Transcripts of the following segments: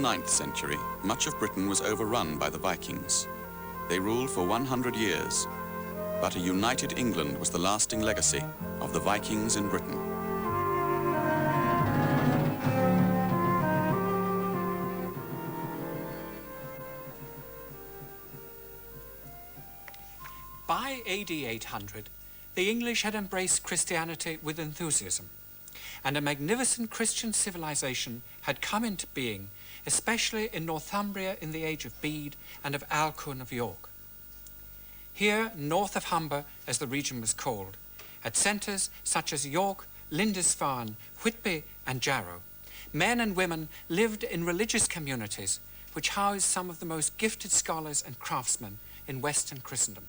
9th century, much of Britain was overrun by the Vikings. They ruled for 100 years, but a united England was the lasting legacy of the Vikings in Britain. By AD 800, the English had embraced Christianity with enthusiasm, and a magnificent Christian civilization had come into being, especially in Northumbria in the age of Bede and of Alcuin of York. Here, north of Humber, as the region was called, at centres such as York, Lindisfarne, Whitby and Jarrow, men and women lived in religious communities which housed some of the most gifted scholars and craftsmen in Western Christendom.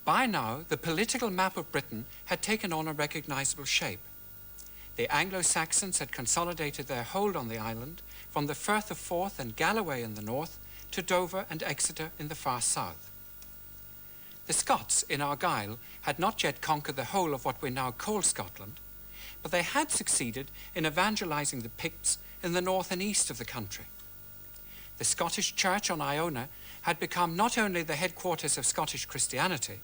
By now, the political map of Britain had taken on a recognisable shape. The Anglo-Saxons had consolidated their hold on the island from the Firth of Forth and Galloway in the north to Dover and Exeter in the far south. The Scots in Argyll had not yet conquered the whole of what we now call Scotland, but they had succeeded in evangelising the Picts in the north and east of the country. The Scottish Church on Iona had become not only the headquarters of Scottish Christianity,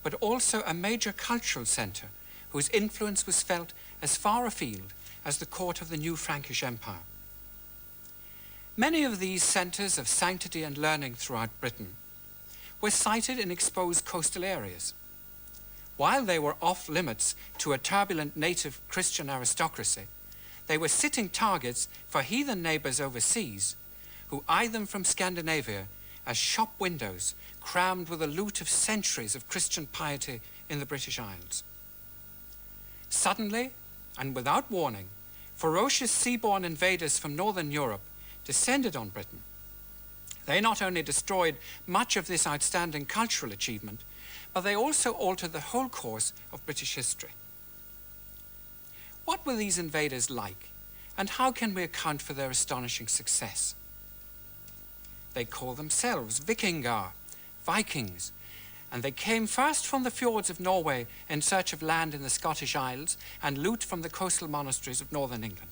but also a major cultural centre whose influence was felt as far afield as the court of the new Frankish Empire. Many of these centres of sanctity and learning throughout Britain were sited in exposed coastal areas. While they were off limits to a turbulent native Christian aristocracy, they were sitting targets for heathen neighbours overseas who eyed them from Scandinavia as shop windows crammed with the loot of centuries of Christian piety in the British Isles. Suddenly, and without warning, ferocious seaborne invaders from northern Europe descended on Britain. They not only destroyed much of this outstanding cultural achievement, but they also altered the whole course of British history. What were these invaders like, and how can we account for their astonishing success? They call themselves Vikingar, Vikings, and they came first from the fjords of Norway in search of land in the Scottish Isles and loot from the coastal monasteries of northern England.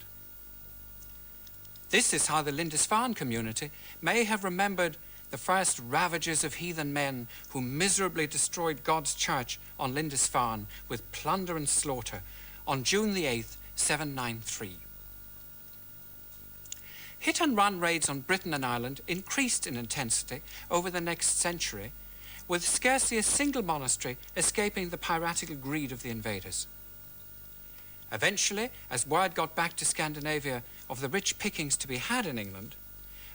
This is how the Lindisfarne community may have remembered the first ravages of heathen men who miserably destroyed God's church on Lindisfarne with plunder and slaughter on June the 8th, 793. Hit-and-run raids on Britain and Ireland increased in intensity over the next century, with scarcely a single monastery escaping the piratical greed of the invaders. Eventually, as word got back to Scandinavia of the rich pickings to be had in England,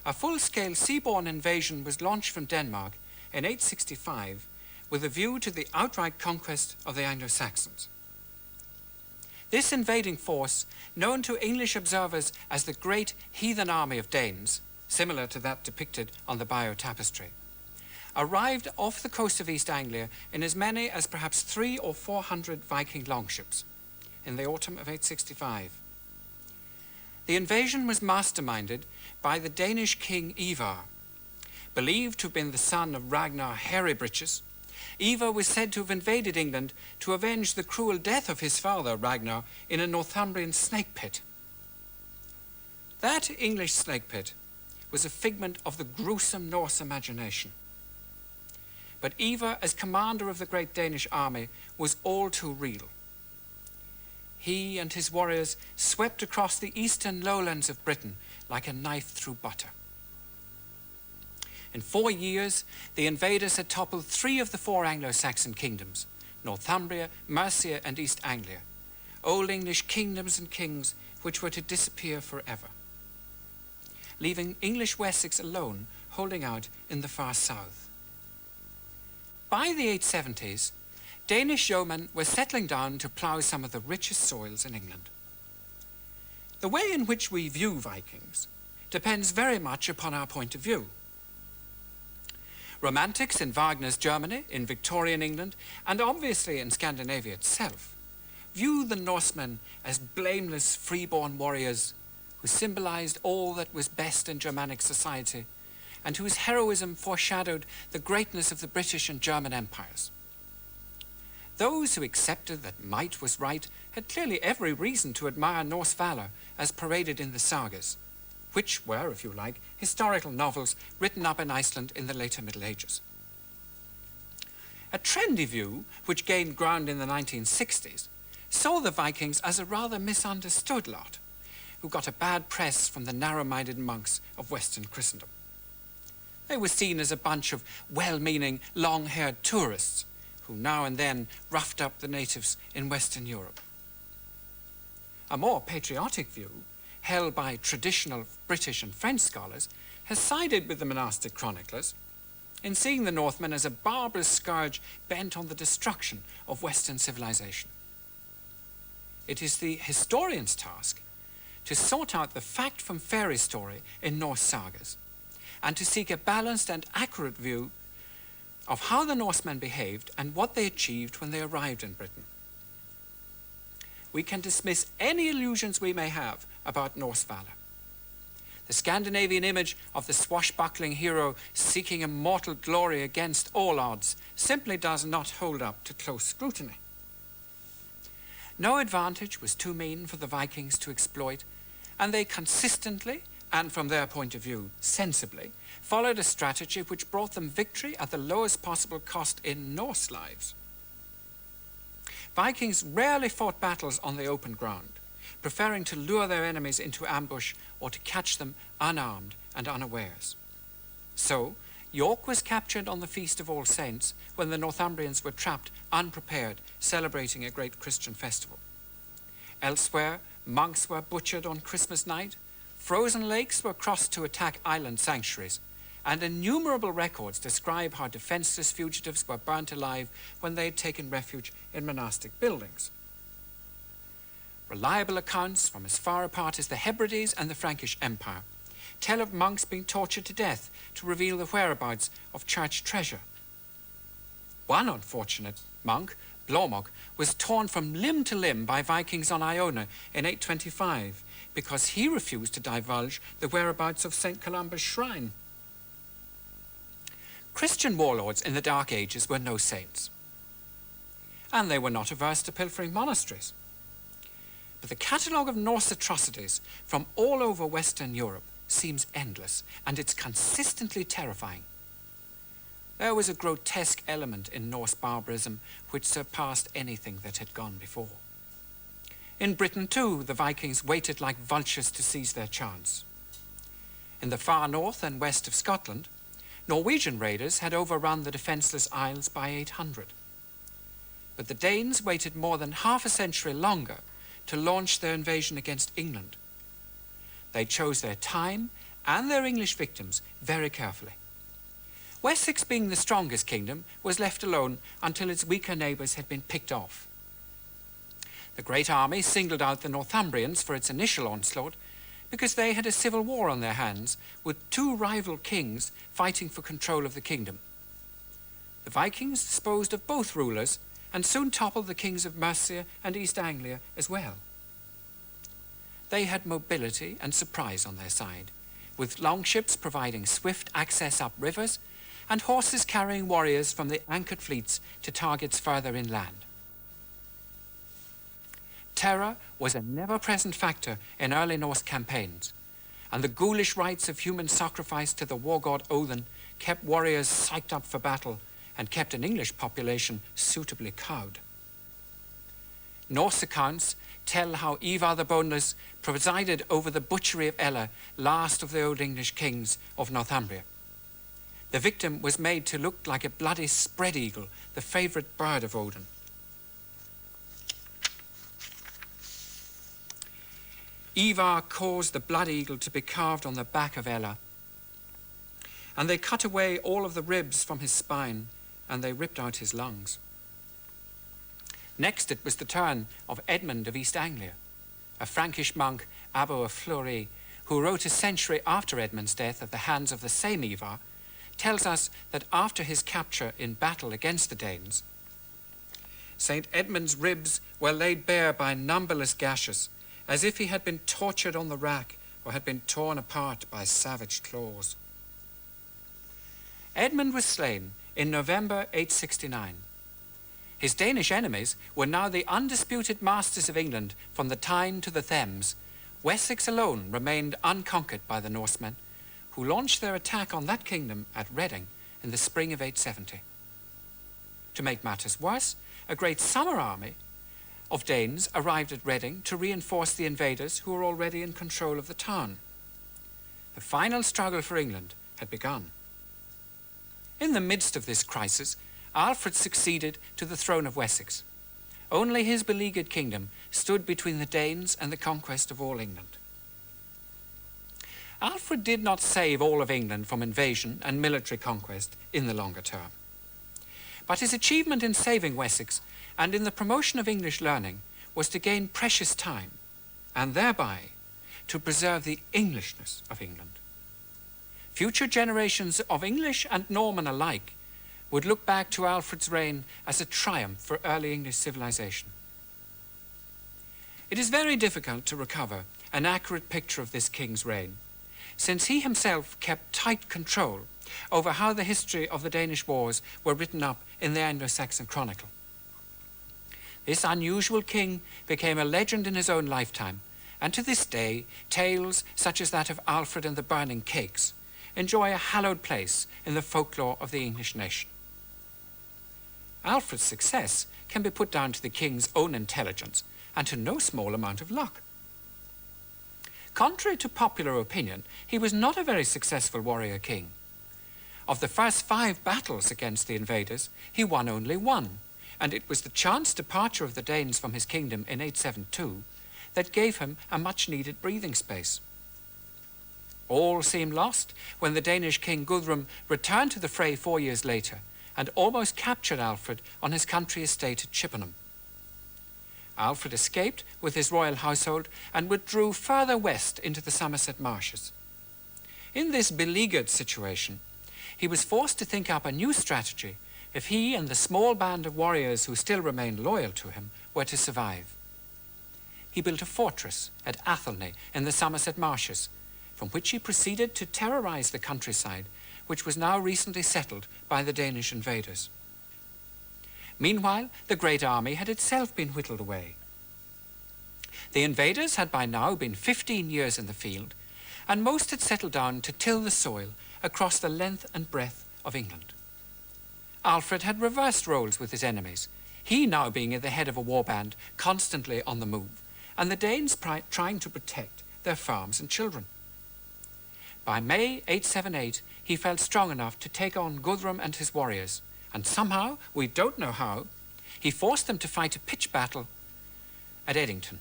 a full-scale seaborne invasion was launched from Denmark in 865 with a view to the outright conquest of the Anglo-Saxons. This invading force, known to English observers as the Great Heathen Army of Danes, similar to that depicted on the Bayeux Tapestry, arrived off the coast of East Anglia in as many as perhaps 300 or 400 Viking longships in the autumn of 865. The invasion was masterminded by the Danish king Ivar. Believed to have been the son of Ragnar Hairy-Breeches, Ivar was said to have invaded England to avenge the cruel death of his father, Ragnar, in a Northumbrian snake pit. That English snake pit was a figment of the gruesome Norse imagination. But Ivar, as commander of the great Danish army, was all too real. He and his warriors swept across the eastern lowlands of Britain like a knife through butter. In 4 years, the invaders had toppled 3 of the 4 Anglo-Saxon kingdoms, Northumbria, Mercia and East Anglia, old English kingdoms and kings which were to disappear forever, leaving English Wessex alone holding out in the far south. By the 870s, Danish yeomen were settling down to plough some of the richest soils in England. The way in which we view Vikings depends very much upon our point of view. Romantics in Wagner's Germany, in Victorian England, and obviously in Scandinavia itself, view the Norsemen as blameless, freeborn warriors who symbolized all that was best in Germanic society and whose heroism foreshadowed the greatness of the British and German empires. Those who accepted that might was right had clearly every reason to admire Norse valor as paraded in the sagas. which were, if you like, historical novels written up in Iceland in the later Middle Ages. A trendy view, which gained ground in the 1960s, saw the Vikings as a rather misunderstood lot, who got a bad press from the narrow-minded monks of Western Christendom. They were seen as a bunch of well-meaning, long-haired tourists who now and then roughed up the natives in Western Europe. A more patriotic view, held by traditional British and French scholars, has sided with the monastic chroniclers in seeing the Northmen as a barbarous scourge bent on the destruction of Western civilization. It is the historian's task to sort out the fact from fairy story in Norse sagas and to seek a balanced and accurate view of how the Norsemen behaved and what they achieved when they arrived in Britain. We can dismiss any illusions we may have about Norse valor. The Scandinavian image of the swashbuckling hero seeking immortal glory against all odds simply does not hold up to close scrutiny. No advantage was too mean for the Vikings to exploit, and they consistently, and from their point of view, sensibly, followed a strategy which brought them victory at the lowest possible cost in Norse lives. Vikings rarely fought battles on the open ground, preferring to lure their enemies into ambush or to catch them unarmed and unawares. So, York was captured on the Feast of All Saints when the Northumbrians were trapped unprepared, celebrating a great Christian festival. Elsewhere, monks were butchered on Christmas night, frozen lakes were crossed to attack island sanctuaries, and innumerable records describe how defenseless fugitives were burnt alive when they had taken refuge in monastic buildings. Reliable accounts from as far apart as the Hebrides and the Frankish Empire tell of monks being tortured to death to reveal the whereabouts of church treasure. One unfortunate monk, Blomog, was torn from limb to limb by Vikings on Iona in 825 because he refused to divulge the whereabouts of St. Columba's shrine. Christian warlords in the Dark Ages were no saints, and they were not averse to pilfering monasteries. But the catalogue of Norse atrocities from all over Western Europe seems endless, and it's consistently terrifying. There was a grotesque element in Norse barbarism which surpassed anything that had gone before. In Britain, too, the Vikings waited like vultures to seize their chance. In the far north and west of Scotland, Norwegian raiders had overrun the defenceless isles by 800. But the Danes waited more than half a century longer to launch their invasion against England. They chose their time and their English victims very carefully. Wessex, being the strongest kingdom, was left alone until its weaker neighbours had been picked off. The Great Army singled out the Northumbrians for its initial onslaught because they had a civil war on their hands with two rival kings fighting for control of the kingdom. The Vikings disposed of both rulers and soon toppled the kings of Mercia and East Anglia as well. They had mobility and surprise on their side, with longships providing swift access up rivers and horses carrying warriors from the anchored fleets to targets further inland. Terror was a never-present factor in early Norse campaigns, and the ghoulish rites of human sacrifice to the war god Odin kept warriors psyched up for battle and kept an English population suitably cowed. Norse accounts tell how Ivar the Boneless presided over the butchery of Ella, last of the Old English kings of Northumbria. The victim was made to look like a bloody spread eagle, the favourite bird of Odin. Ivar caused the blood eagle to be carved on the back of Ella, and they cut away all of the ribs from his spine, and they ripped out his lungs. Next, it was the turn of Edmund of East Anglia, a Frankish monk, Abbo of Fleury, who wrote a century after Edmund's death at the hands of the same Ivar, tells us that after his capture in battle against the Danes, St. Edmund's ribs were laid bare by numberless gashes, as if he had been tortured on the rack or had been torn apart by savage claws. Edmund was slain in November 869. His Danish enemies were now the undisputed masters of England from the Tyne to the Thames, Wessex alone remained unconquered by the Norsemen, who launched their attack on that kingdom at Reading in the spring of 870. To make matters worse, a great summer army of Danes arrived at Reading to reinforce the invaders who were already in control of the town. The final struggle for England had begun. In the midst of this crisis, Alfred succeeded to the throne of Wessex. Only his beleaguered kingdom stood between the Danes and the conquest of all England. Alfred did not save all of England from invasion and military conquest in the longer term. But his achievement in saving Wessex and in the promotion of English learning was to gain precious time and thereby to preserve the Englishness of England. Future generations of English and Norman alike would look back to Alfred's reign as a triumph for early English civilization. It is very difficult to recover an accurate picture of this king's reign, since he himself kept tight control over how the history of the Danish wars were written up in the Anglo-Saxon Chronicle. This unusual king became a legend in his own lifetime, and to this day, tales such as that of Alfred and the burning cakes enjoy a hallowed place in the folklore of the English nation. Alfred's success can be put down to the king's own intelligence and to no small amount of luck. Contrary to popular opinion, he was not a very successful warrior king. Of the first 5 battles against the invaders, he won only 1, and it was the chance departure of the Danes from his kingdom in 872 that gave him a much-needed breathing space. All seemed lost when the Danish king Guthrum returned to the fray 4 years later and almost captured Alfred on his country estate at Chippenham. Alfred escaped with his royal household and withdrew further west into the Somerset marshes. In this beleaguered situation, he was forced to think up a new strategy if he and the small band of warriors who still remained loyal to him were to survive. He built a fortress at Athelney in the Somerset marshes, from which he proceeded to terrorize the countryside, which was now recently settled by the Danish invaders. Meanwhile, the great army had itself been whittled away. The invaders had by now been 15 years in the field, and most had settled down to till the soil across the length and breadth of England. Alfred had reversed roles with his enemies, he now being at the head of a warband constantly on the move, and the Danes trying to protect their farms and children. By May 878, he felt strong enough to take on Guthrum and his warriors, and somehow, we don't know how, he forced them to fight a pitched battle at Edington.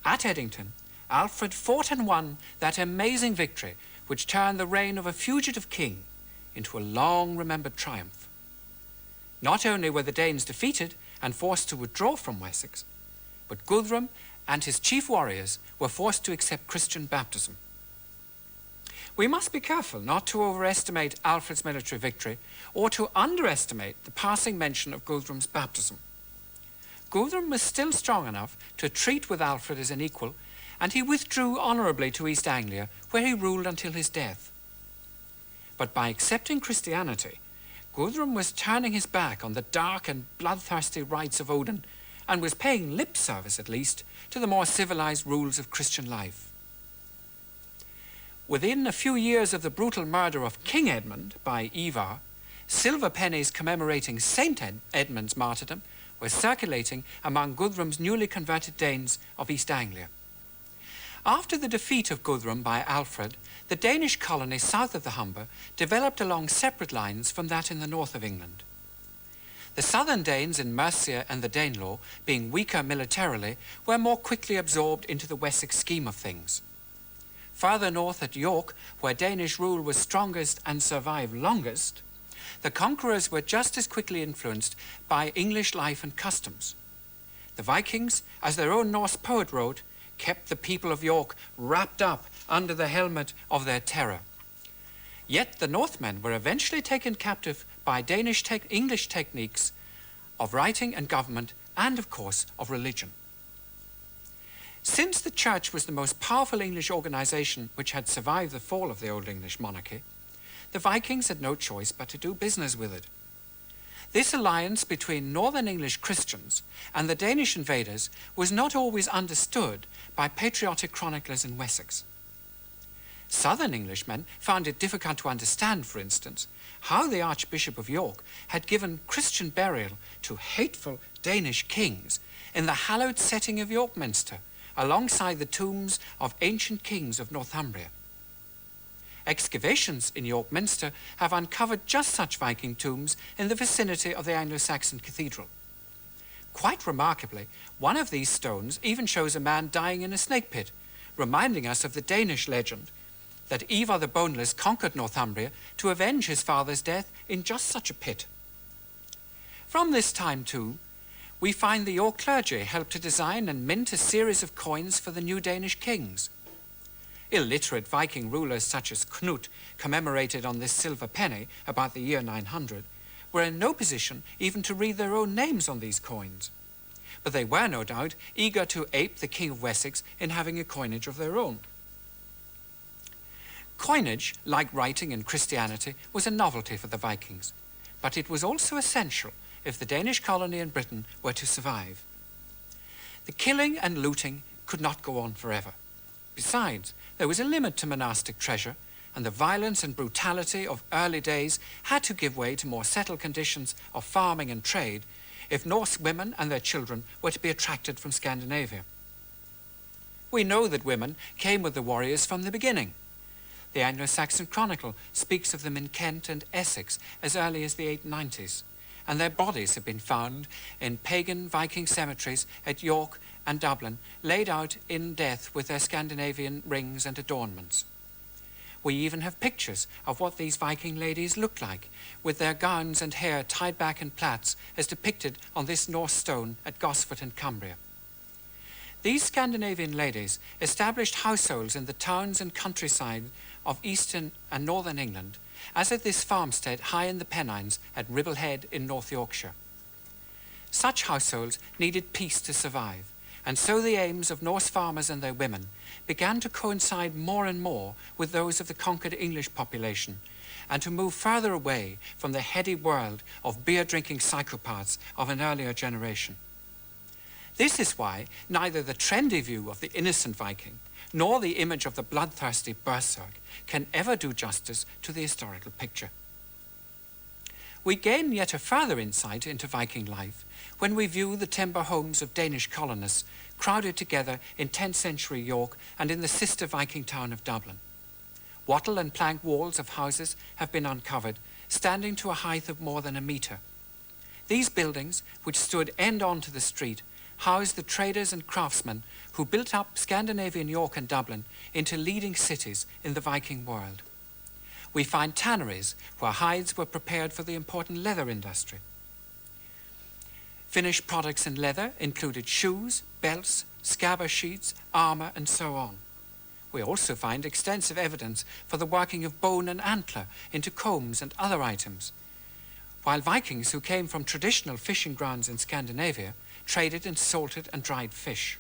At Edington, Alfred fought and won that amazing victory which turned the reign of a fugitive king into a long-remembered triumph. Not only were the Danes defeated and forced to withdraw from Wessex, but Guthrum and his chief warriors were forced to accept Christian baptism. We must be careful not to overestimate Alfred's military victory or to underestimate the passing mention of Guthrum's baptism. Guthrum was still strong enough to treat with Alfred as an equal, and he withdrew honourably to East Anglia, where he ruled until his death. But by accepting Christianity, Guthrum was turning his back on the dark and bloodthirsty rites of Odin, and was paying lip service, at least, to the more civilized rules of Christian life. Within a few years of the brutal murder of King Edmund by Ivar, silver pennies commemorating Saint Edmund's martyrdom were circulating among Guthrum's newly converted Danes of East Anglia. After the defeat of Guthrum by Alfred, the Danish colony south of the Humber developed along separate lines from that in the north of England. The southern Danes in Mercia and the Danelaw, being weaker militarily, were more quickly absorbed into the Wessex scheme of things. Further north at York, where Danish rule was strongest and survived longest, the conquerors were just as quickly influenced by English life and customs. The Vikings, as their own Norse poet wrote, kept the people of York wrapped up under the helmet of their terror. Yet the Northmen were eventually taken captive by English techniques of writing and government, and of course of religion. Since the Church was the most powerful English organisation which had survived the fall of the Old English monarchy, the Vikings had no choice but to do business with it. This alliance between northern English Christians and the Danish invaders was not always understood by patriotic chroniclers in Wessex. Southern Englishmen found it difficult to understand, for instance, how the Archbishop of York had given Christian burial to hateful Danish kings in the hallowed setting of York Minster, alongside the tombs of ancient kings of Northumbria. Excavations in York Minster have uncovered just such Viking tombs in the vicinity of the Anglo-Saxon cathedral. Quite remarkably, one of these stones even shows a man dying in a snake pit, reminding us of the Danish legend that Ivar the Boneless conquered Northumbria to avenge his father's death in just such a pit. From this time, too, we find the York clergy helped to design and mint a series of coins for the new Danish kings. Illiterate Viking rulers such as Knut, commemorated on this silver penny about the year 900, were in no position even to read their own names on these coins. But they were, no doubt, eager to ape the King of Wessex in having a coinage of their own. Coinage, like writing in Christianity, was a novelty for the Vikings, but it was also essential if the Danish colony in Britain were to survive. The killing and looting could not go on forever. Besides, there was a limit to monastic treasure, and the violence and brutality of early days had to give way to more settled conditions of farming and trade if Norse women and their children were to be attracted from Scandinavia. We know that women came with the warriors from the beginning. The Anglo-Saxon Chronicle speaks of them in Kent and Essex as early as the 890s, and their bodies have been found in pagan Viking cemeteries at York and Dublin, laid out in death with their Scandinavian rings and adornments. We even have pictures of what these Viking ladies looked like, with their gowns and hair tied back in plaits, as depicted on this Norse stone at Gosford in Cumbria. These Scandinavian ladies established households in the towns and countryside of eastern and northern England, as at this farmstead high in the Pennines at Ribble Head in North Yorkshire. Such households needed peace to survive, and so the aims of Norse farmers and their women began to coincide more and more with those of the conquered English population, and to move further away from the heady world of beer-drinking psychopaths of an earlier generation. This is why neither the trendy view of the innocent Viking nor the image of the bloodthirsty berserk can ever do justice to the historical picture. We gain yet a further insight into Viking life when we view the timber homes of Danish colonists crowded together in 10th century York and in the sister Viking town of Dublin. Wattle and plank walls of houses have been uncovered, standing to a height of more than a metre. These buildings, which stood end on to the street, housed the traders and craftsmen who built up Scandinavian York and Dublin into leading cities in the Viking world. We find tanneries where hides were prepared for the important leather industry. Finished products in leather included shoes, belts, scabbard sheets, armour, and so on. We also find extensive evidence for the working of bone and antler into combs and other items, while Vikings who came from traditional fishing grounds in Scandinavia traded in salted and dried fish.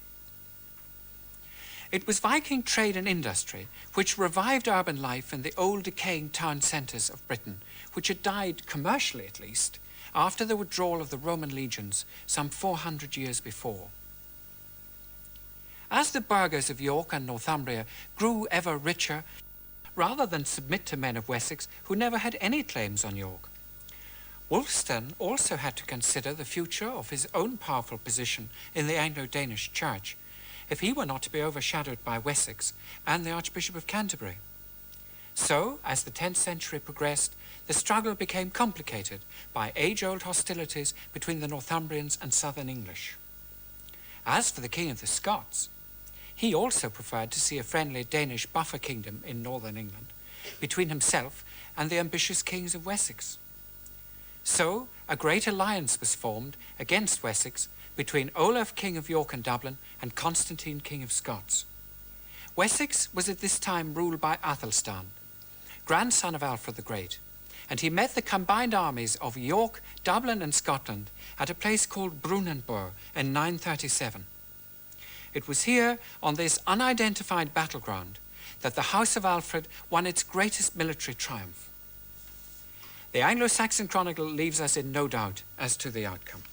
It was Viking trade and industry which revived urban life in the old decaying town centres of Britain, which had died, commercially at least, after the withdrawal of the Roman legions some 400 years before. As the burghers of York and Northumbria grew ever richer, rather than submit to men of Wessex who never had any claims on York, Wulfstan also had to consider the future of his own powerful position in the Anglo-Danish Church, if he were not to be overshadowed by Wessex and the Archbishop of Canterbury. So, as the 10th century progressed, the struggle became complicated by age-old hostilities between the Northumbrians and southern English. As for the King of the Scots, he also preferred to see a friendly Danish buffer kingdom in northern England, between himself and the ambitious kings of Wessex. So, a great alliance was formed against Wessex between Olaf, King of York and Dublin, and Constantine, King of Scots. Wessex was at this time ruled by Athelstan, grandson of Alfred the Great, and he met the combined armies of York, Dublin and Scotland at a place called Brunanburh in 937. It was here, on this unidentified battleground, that the House of Alfred won its greatest military triumph. The Anglo-Saxon Chronicle leaves us in no doubt as to the outcome.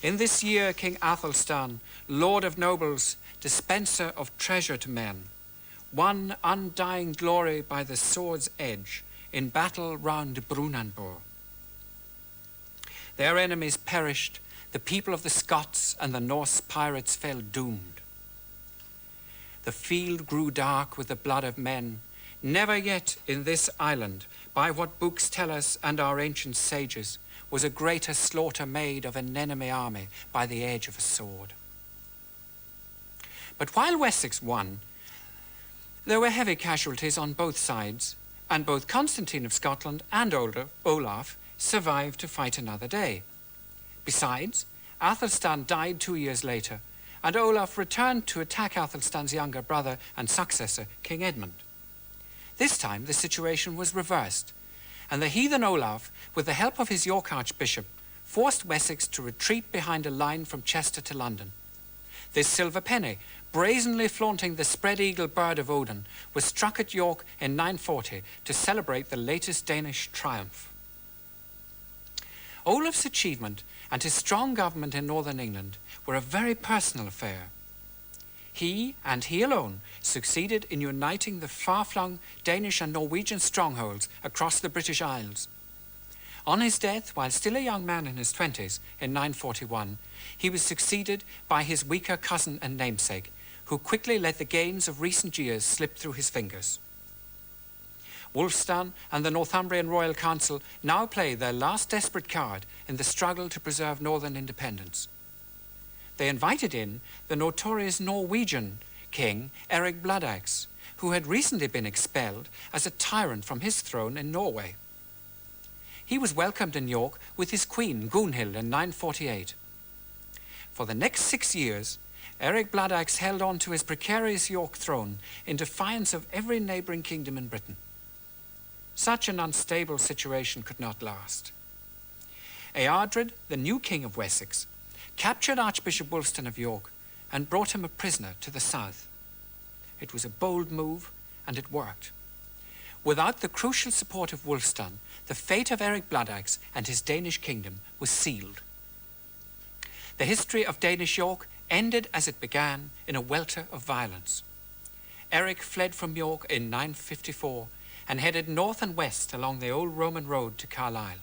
In this year, King Athelstan, lord of nobles, dispenser of treasure to men, won undying glory by the sword's edge in battle round Brunanburh. Their enemies perished, the people of the Scots and the Norse pirates fell doomed. The field grew dark with the blood of men. Never yet in this island, by what books tell us and our ancient sages, was a greater slaughter made of an enemy army by the edge of a sword. But while Wessex won, there were heavy casualties on both sides, and both Constantine of Scotland and Olaf survived to fight another day. Besides, Athelstan died 2 years later, and Olaf returned to attack Athelstan's younger brother and successor, King Edmund. This time the situation was reversed, and the heathen Olaf, with the help of his York archbishop, forced Wessex to retreat behind a line from Chester to London. This silver penny, brazenly flaunting the spread-eagle bird of Odin, was struck at York in 940 to celebrate the latest Danish triumph. Olaf's achievement and his strong government in northern England were a very personal affair. He, and he alone, succeeded in uniting the far-flung Danish and Norwegian strongholds across the British Isles. On his death, while still a young man in his 20s, in 941, he was succeeded by his weaker cousin and namesake, who quickly let the gains of recent years slip through his fingers. Wulfstan and the Northumbrian Royal Council now play their last desperate card in the struggle to preserve northern independence. They invited in the notorious Norwegian king, Eric Bloodaxe, who had recently been expelled as a tyrant from his throne in Norway. He was welcomed in York with his queen, Gunhild, in 948. For the next 6 years, Eric Bloodaxe held on to his precarious York throne in defiance of every neighbouring kingdom in Britain. Such an unstable situation could not last. Eardred, the new king of Wessex, captured Archbishop Wulfstan of York and brought him a prisoner to the south. It was a bold move, and it worked. Without the crucial support of Wulfstan, the fate of Eric Bloodaxe and his Danish kingdom was sealed. The history of Danish York ended as it began, in a welter of violence. Eric fled from York in 954 and headed north and west along the old Roman road to Carlisle.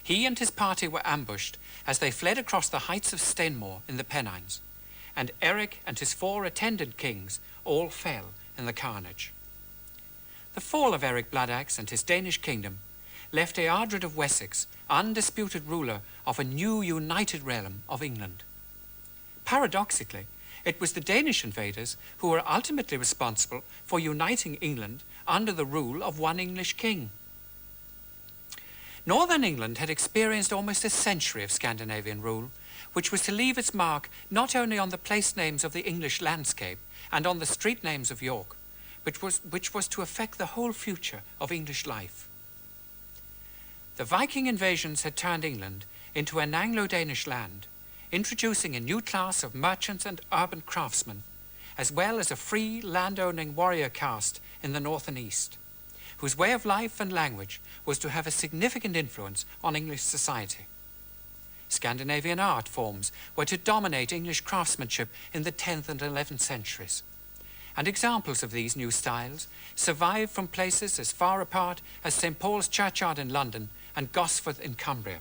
He and his party were ambushed as they fled across the heights of Stenmore in the Pennines, and Eric and his 4 attendant kings all fell in the carnage. The fall of Eric Bloodaxe and his Danish kingdom left Eardred of Wessex undisputed ruler of a new united realm of England. Paradoxically, it was the Danish invaders who were ultimately responsible for uniting England under the rule of one English king. Northern England had experienced almost a century of Scandinavian rule, which was to leave its mark not only on the place names of the English landscape and on the street names of York, which was to affect the whole future of English life. The Viking invasions had turned England into an Anglo-Danish land, introducing a new class of merchants and urban craftsmen, as well as a free land-owning warrior caste in the north and east, whose way of life and language was to have a significant influence on English society. Scandinavian art forms were to dominate English craftsmanship in the 10th and 11th centuries, and examples of these new styles survive from places as far apart as St. Paul's Churchyard in London and Gosforth in Cumbria.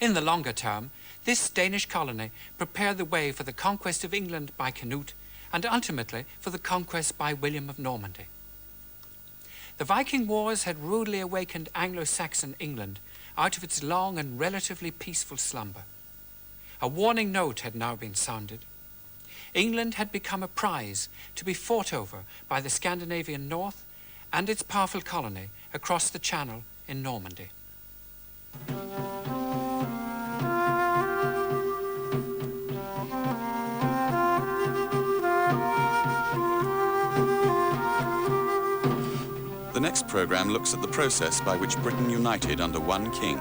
In the longer term, this Danish colony prepared the way for the conquest of England by Canute and ultimately for the conquest by William of Normandy. The Viking Wars had rudely awakened Anglo-Saxon England out of its long and relatively peaceful slumber. A warning note had now been sounded. England had become a prize to be fought over by the Scandinavian North and its powerful colony across the Channel in Normandy. The next programme looks at the process by which Britain united under one king.